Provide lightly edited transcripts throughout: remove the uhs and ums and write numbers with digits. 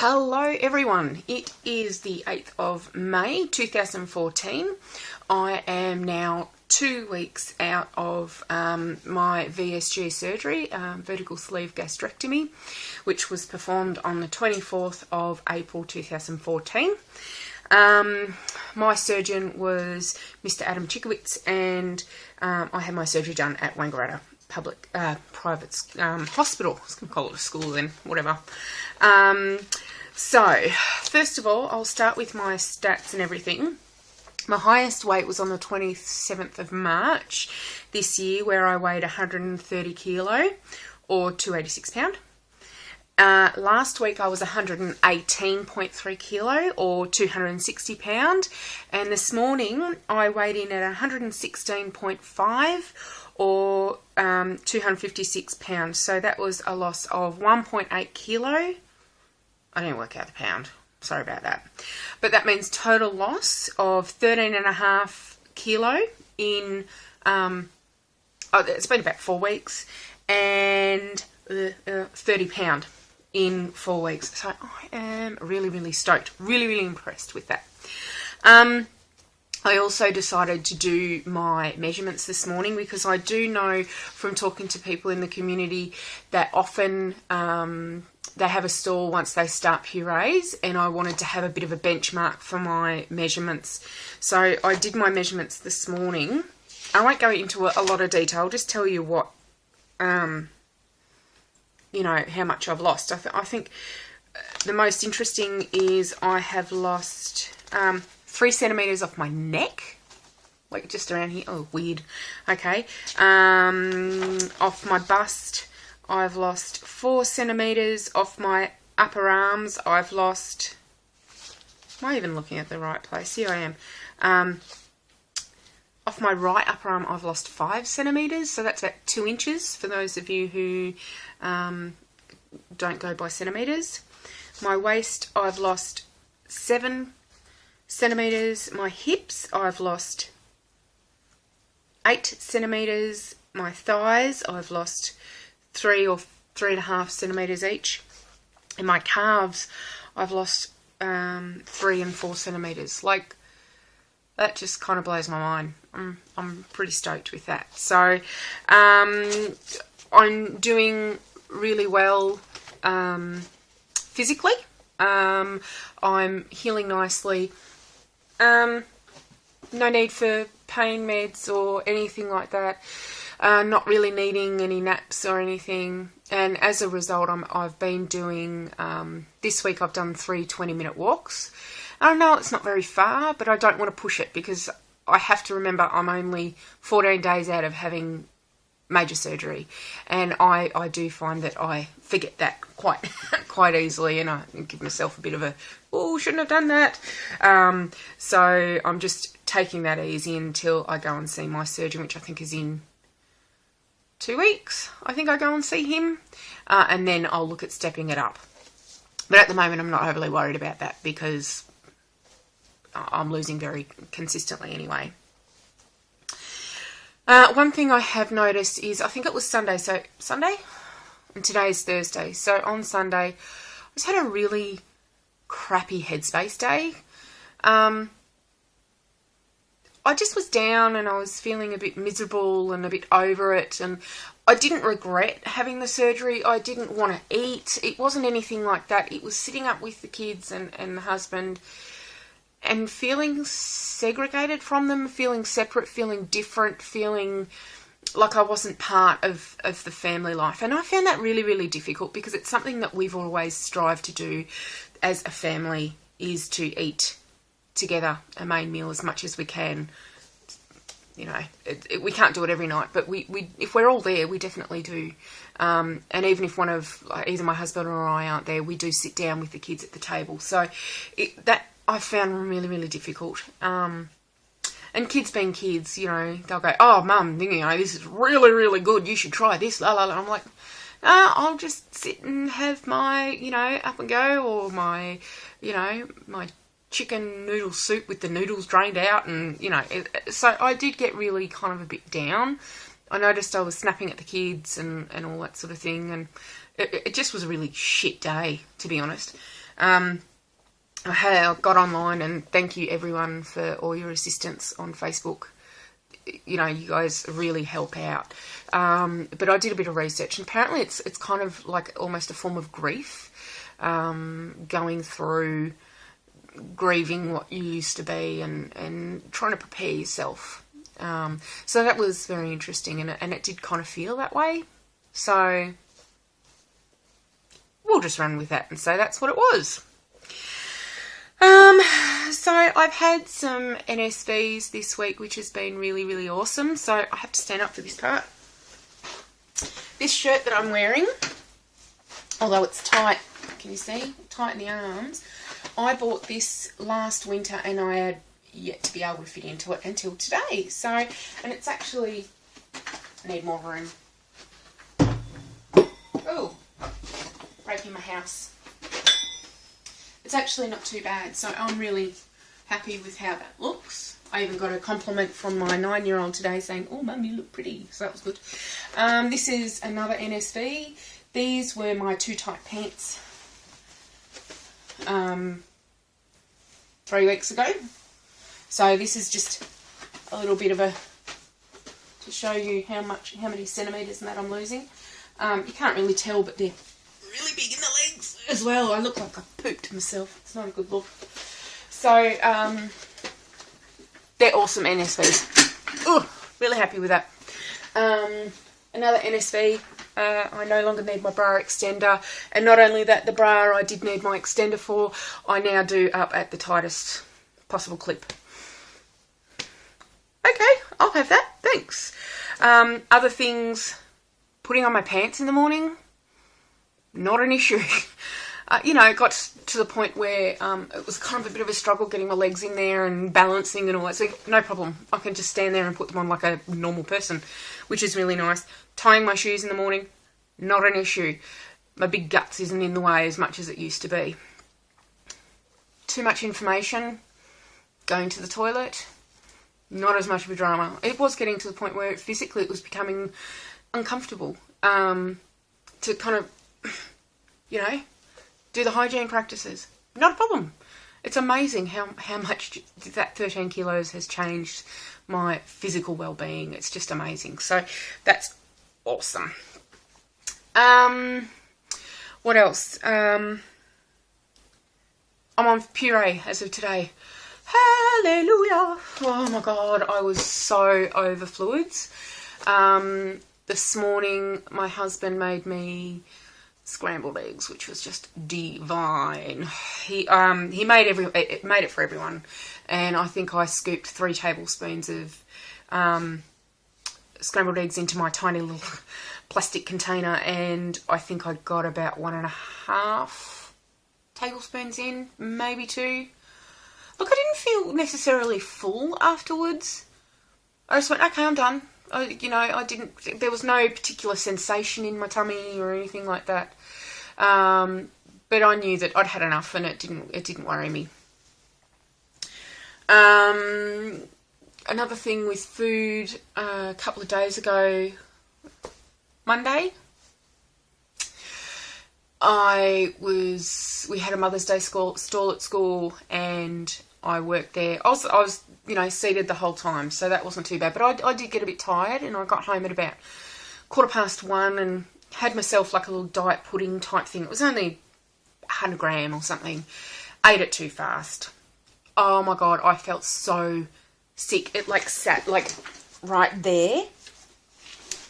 Hello everyone, it is the 8th of May 2014. I am now 2 weeks out of my VSG surgery, vertical sleeve gastrectomy, which was performed on the 24th of April 2014. My surgeon was Mr. Adam Chikowitz, and I had my surgery done at Wangaratta private hospital. I was going to call it a school then, whatever. So, first of all, I'll start with my stats and everything. My highest weight was on the 27th of March this year, where I weighed 130 kilo or 286 pound. Last week I was 118.3 kilo or 260 pound, and this morning I weighed in at 116.5 or 256 pounds. So that was a loss of 1.8 kilo. I didn't work out the pound. Sorry about that. But that means total loss of 13.5 kilo in, it's been about 4 weeks, and 30 pound in 4 weeks. So I am really, really stoked. Really, really impressed with that. I also decided to do my measurements this morning because I do know from talking to people in the community that often they have a stall once they start purees, and I wanted to have a bit of a benchmark for my measurements. So I did my measurements this morning. I won't go into a lot of detail. I'll just tell you what, how much I've lost. I think the most interesting is I have lost 3 centimetres off my neck, like just around here. Oh, weird. Okay. Off my bust, I've lost 4 centimetres. Off my upper arms, I've lost... Am I even looking at the right place? Here I am. Off my right upper arm, I've lost 5 centimetres. So that's about 2 inches for those of you who don't go by centimetres. My waist, I've lost 7 centimetres. My hips, I've lost 8 centimetres. My thighs, I've lost 3 or 3.5 centimetres each. And my calves, I've lost 3 and 4 centimetres. Like, that just kind of blows my mind. I'm pretty stoked with that. So I'm doing really well physically. I'm healing nicely. No need for pain meds or anything like that. Not really needing any naps or anything. And as a result, I've been doing, this week I've done 3 20-minute walks. I know it's not very far, but I don't want to push it because I have to remember I'm only 14 days out of having major surgery. And I do find that I forget that quite easily, and I give myself a bit of a, oh, shouldn't have done that. So I'm just taking that easy until I go and see my surgeon, which I think is in 2 weeks. I think I go and see him, and then I'll look at stepping it up. But at the moment, I'm not overly worried about that because I'm losing very consistently anyway. One thing I have noticed is, I think it was Sunday, and today's Thursday. So on Sunday, I just had a really crappy Headspace day. I just was down and I was feeling a bit miserable and a bit over it, and I didn't regret having the surgery. I didn't want to eat. It wasn't anything like that. It was sitting up with the kids and the husband and feeling segregated from them, feeling separate, feeling different, feeling like I wasn't part of the family life. And I found that really, really difficult because it's something that we've always strived to do as a family, is to eat together a main meal as much as we can. We can't do it every night, but we if we're all there, we definitely do. And even if one of either my husband or I aren't there, we do sit down with the kids at the table. So that I found really, really difficult. And kids being kids, they'll go, oh, Mum, this is really, really good. You should try this. La la la. I'm like, I'll just sit and have my, up and go, or my, my chicken noodle soup with the noodles drained out, and so I did get really kind of a bit down. I noticed I was snapping at the kids and all that sort of thing, and it just was a really shit day, to be honest. I got online, and thank you everyone for all your assistance on Facebook. You know, you guys really help out. But I did a bit of research, and apparently it's kind of like almost a form of grief, going through grieving what you used to be and trying to prepare yourself. So that was very interesting, and it did kind of feel that way. So we'll just run with that and say that's what it was. So I've had some NSVs this week, which has been really, really awesome. So I have to stand up for this part. This shirt that I'm wearing, although it's tight, can you see? Tight in the arms. I bought this last winter, and I had yet to be able to fit into it until today. So, and it's actually, I need more room. Oh, breaking my house. It's actually not too bad, so I'm really happy with how that looks. I even got a compliment from my 9-year-old today saying, "Oh, Mum, you look pretty," so that was good. This is another NSV. These were my too tight pants 3 weeks ago. So this is just a little bit of to show you how many centimetres and that I'm losing. You can't really tell, but they're really big in the legs as well. I look like I pooped myself. It's not a good look. So they're awesome NSVs. Oh, really happy with that. Another NSV. I no longer need my bra extender, and not only that, the bra I did need my extender for, I now do up at the tightest possible clip. Okay, I'll have that, thanks. Other things, putting on my pants in the morning, not an issue. You know, it got to the point where it was kind of a bit of a struggle getting my legs in there and balancing and all that. So no problem. I can just stand there and put them on like a normal person, which is really nice. Tying my shoes in the morning, not an issue. My big guts isn't in the way as much as it used to be. Too much information, going to the toilet, not as much of a drama. It was getting to the point where physically it was becoming uncomfortable to kind of, you know, do the hygiene practices. Not a problem. It's amazing how much that 13 kilos has changed my physical well-being. It's just amazing. So that's awesome. What else? I'm on puree as of today. Hallelujah. Oh my God, I was so over fluids. This morning my husband made me scrambled eggs, which was just divine. He made it for everyone, and I think I scooped 3 tablespoons of scrambled eggs into my tiny little plastic container, and I think I got about 1.5 tablespoons in, maybe 2. Look, I didn't feel necessarily full afterwards. I just went, okay, I'm done. There was no particular sensation in my tummy or anything like that. But I knew that I'd had enough, and it didn't worry me. Another thing with food, a couple of days ago, Monday, we had a Mother's Day stall at school, and I worked there. I was seated the whole time, so that wasn't too bad. But I did get a bit tired, and I got home at about 1:15 and had myself like a little diet pudding type thing. It was only 100 gram or something. Ate it too fast. Oh my God, I felt so sick. It like sat like right there,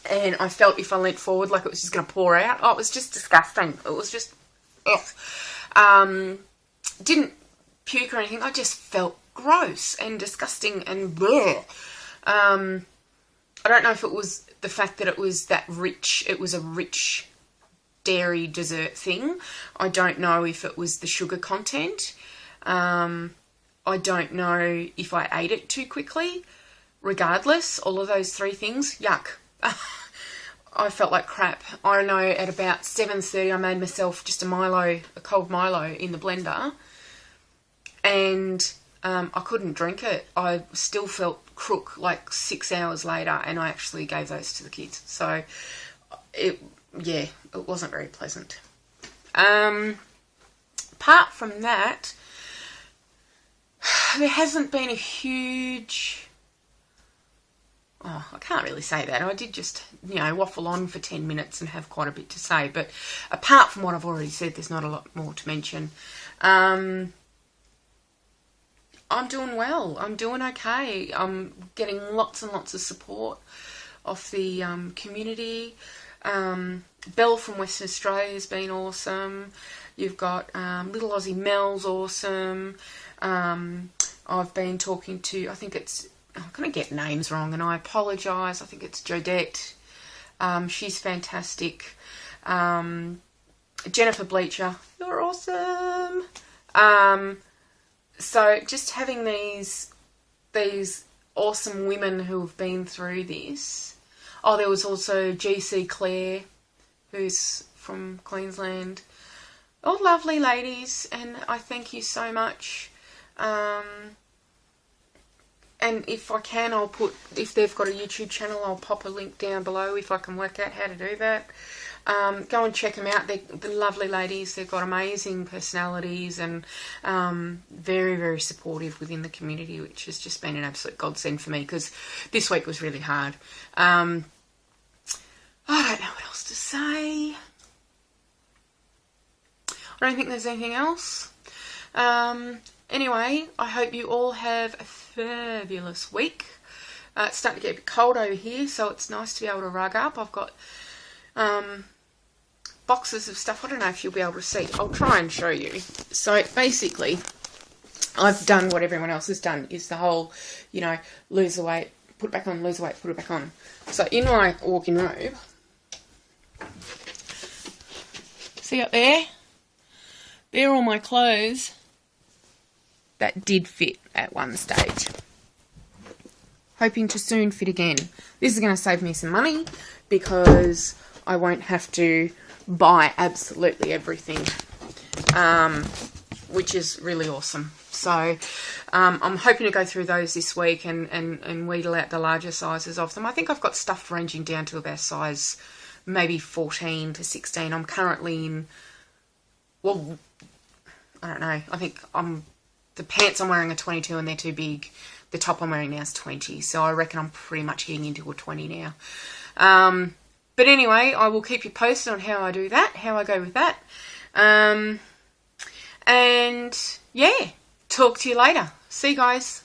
and I felt if I leant forward like it was just going to pour out. Oh, it was just disgusting. It was just, ugh. Didn't puke or anything. I just felt gross and disgusting and bleh. I don't know if it was the fact that it was a rich dairy dessert thing. I don't know if it was the sugar content. I don't know if I ate it too quickly. Regardless, all of those 3 things, yuck. I felt like crap. I know at about 7:30 I made myself just a cold Milo in the blender, and I couldn't drink it. I still felt crook like 6 hours later, and I actually gave those to the kids. So it wasn't very pleasant. Apart apart from that, there hasn't been a huge... Oh, I can't really say that. I did just, waffle on for 10 minutes and have quite a bit to say. But apart from what I've already said, there's not a lot more to mention. I'm doing well. I'm doing okay. I'm getting lots and lots of support off the community. Belle from Western Australia has been awesome. You've got Little Aussie Mel's awesome. I've been talking to, I'm going to get names wrong and I apologise. I think it's Jodette. She's fantastic. Jennifer Bleacher, you're awesome. So just having these awesome women who have been through this. Oh, there was also GC Claire, who's from Queensland. All lovely ladies, and I thank you so much. And if I can, I'll put, if they've got a YouTube channel, I'll pop a link down below if I can work out how to do that. Go and check them out. They're lovely ladies. They've got amazing personalities and very, very supportive within the community, which has just been an absolute godsend for me because this week was really hard. I don't know what else to say. I don't think there's anything else. Anyway, I hope you all have a fabulous week. It's starting to get a bit cold over here, so it's nice to be able to rug up. I've got boxes of stuff. I don't know if you'll be able to see. I'll try and show you. So basically, I've done what everyone else has done, is the whole, lose the weight, put it back on, lose the weight, put it back on. So in my walk-in robe, see up there? They're all my clothes that did fit at one stage. Hoping to soon fit again. This is going to save me some money because I won't have to buy absolutely everything, which is really awesome. So I'm hoping to go through those this week and wheedle out the larger sizes of them. I think I've got stuff ranging down to about size maybe 14 to 16. I'm currently in, well, I don't know. I think the pants I'm wearing are 22 and they're too big. The top I'm wearing now is 20. So I reckon I'm pretty much getting into a 20 now. But anyway, I will keep you posted on how I do that, how I go with that. And yeah, talk to you later. See you guys.